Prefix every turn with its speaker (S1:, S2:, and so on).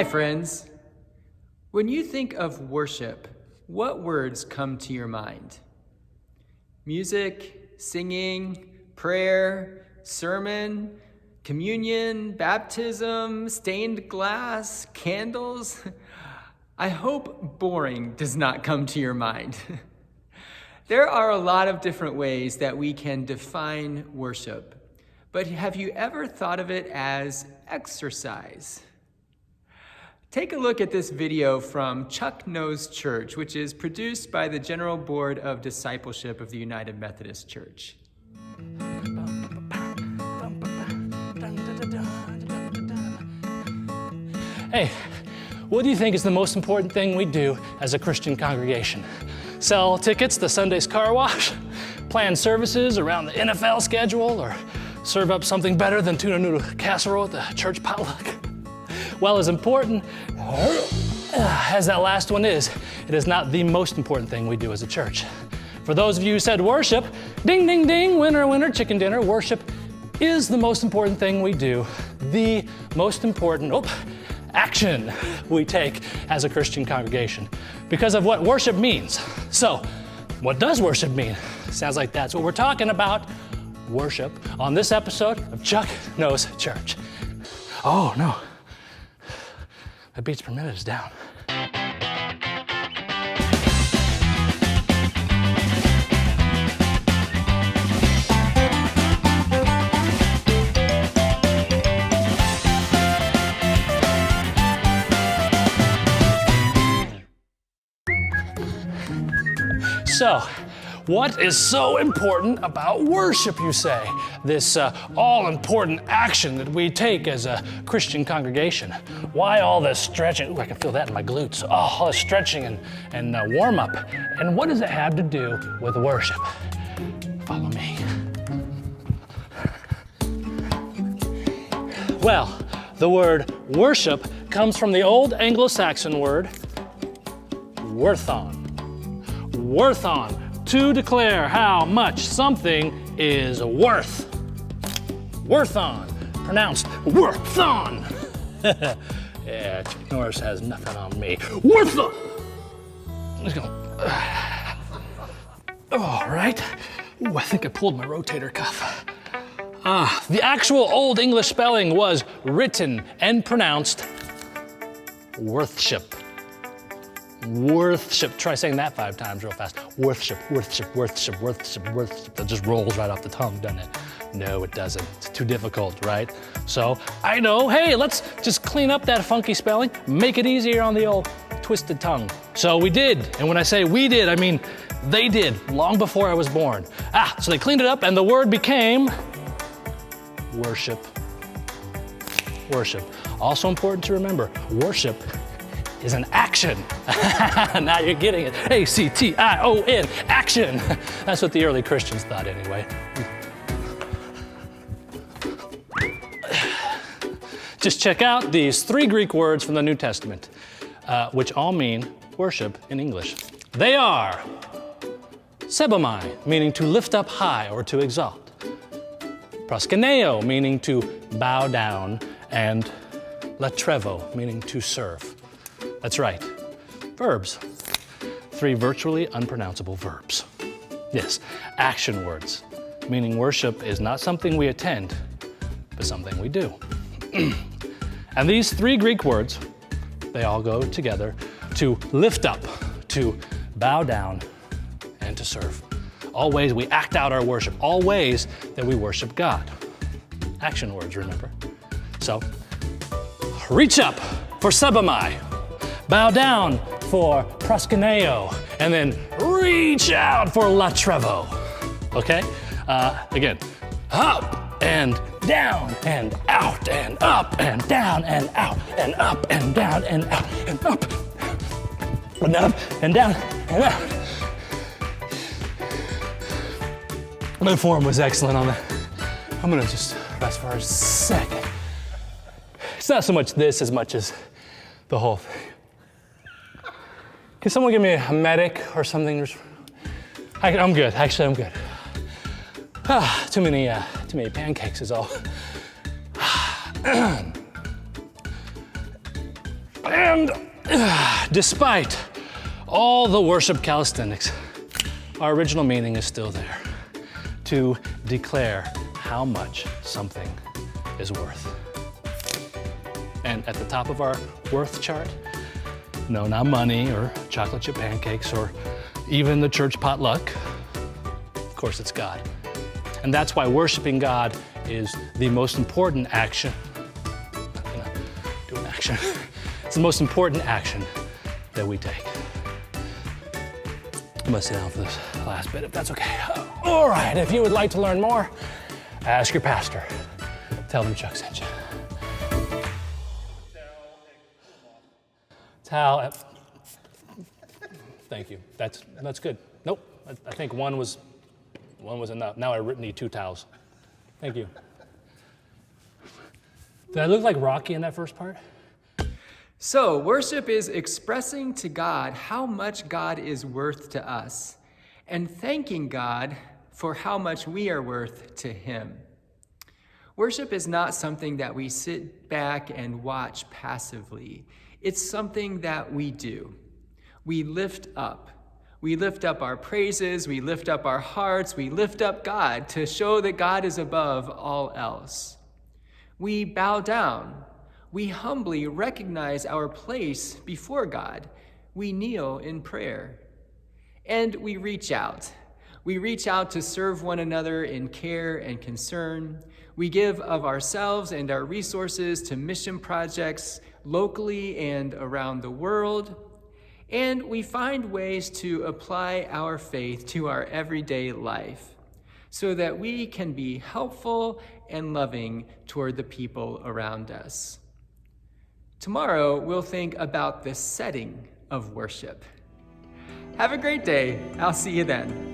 S1: Hi, friends. When you think of worship, what words come to your mind? Music, singing, prayer, sermon, communion, baptism, stained glass, candles? I hope boring does not come to your mind. There are a lot of different ways that we can define worship, but have you ever thought of it as exercise? Take a look at this video from Chuck Knows Church, which is produced by the General Board of Discipleship of the United Methodist Church.
S2: Hey, what do you think is the most important thing we do as a Christian congregation? Sell tickets to Sunday's car wash? Plan services around the NFL schedule? Or serve up something better than tuna noodle casserole at the church potluck? Well, as important as that last one is, it is not the most important thing we do as a church. For those of you who said worship, ding, ding, ding, winner, winner, chicken dinner, worship is the most important thing we do, the most important action we take as a Christian congregation because of what worship means. So, what does worship mean? Sounds like that's what we're talking about, worship, on this episode of Chuck Knows Church. Oh, no. The beats per minute is down. So, what is so important about worship, you say? This all-important action that we take as a Christian congregation. Why all this stretching? Ooh, I can feel that in my glutes. Oh, all this stretching and warm-up. And what does it have to do with worship? Follow me. Well, the word worship comes from the old Anglo-Saxon word worthon. Worthon, to declare how much something is worth. Worthon, pronounced worthon. Yeah, Chuck Norris has nothing on me. Worthon! Let's go. All right. Ooh, I think I pulled my rotator cuff. The actual Old English spelling was written and pronounced worthship. Worthship. Try saying that 5 times real fast. Worthship, worthship, worthship, worthship, worthship. That just rolls right off the tongue, doesn't it? No, it doesn't. It's too difficult, right? So I know, hey, let's just clean up that funky spelling, make it easier on the old twisted tongue. So we did. And when I say we did, I mean they did, long before I was born. So they cleaned it up and the word became worship. Worship. Also important to remember, worship is an action. Now you're getting it. A-C-T-I-O-N, action. That's what the early Christians thought anyway. Just check out these 3 Greek words from the New Testament, which all mean worship in English. They are sebomai, meaning to lift up high or to exalt. Proskuneo, meaning to bow down, and latrevo, meaning to serve. That's right, verbs. 3 virtually unpronounceable verbs. Yes, action words, meaning worship is not something we attend, but something we do. And these 3 Greek words, they all go together to lift up, to bow down, and to serve. All ways we act out our worship, all ways that we worship God. Action words, remember? So, reach up for sebomai. Bow down for proskuneo, and then reach out for latrevo. Okay? Again, up and down and out and up and down and out and up and down and out and up and up and down and out. My form was excellent on that. I'm gonna just rest for a second. It's not so much this as much as the whole thing. Can someone give me a medic or something? I'm good. Actually, I'm good. Too many pancakes is all. And despite all the worship calisthenics, our original meaning is still there, to declare how much something is worth. And at the top of our worth chart, no, not money or chocolate chip pancakes or even the church potluck. Of course, it's God. And that's why worshiping God is the most important action. I'm gonna do an action. It's the most important action that we take. I'm gonna sit down for this last bit if that's okay. All right, if you would like to learn more, ask your pastor. Tell them Chuck sent you. Towel. Thank you. That's good. Nope. I think one was enough. Now I need 2 towels. Thank you. Did I look like Rocky in that first part?
S1: So, worship is expressing to God how much God is worth to us and thanking God for how much we are worth to Him. Worship is not something that we sit back and watch passively. It's something that we do. We lift up. We lift up our praises, we lift up our hearts, we lift up God to show that God is above all else. We bow down. We humbly recognize our place before God. We kneel in prayer. And we reach out. We reach out to serve one another in care and concern. We give of ourselves and our resources to mission projects locally and around the world. And we find ways to apply our faith to our everyday life so that we can be helpful and loving toward the people around us. Tomorrow, we'll think about the setting of worship. Have a great day. I'll see you then.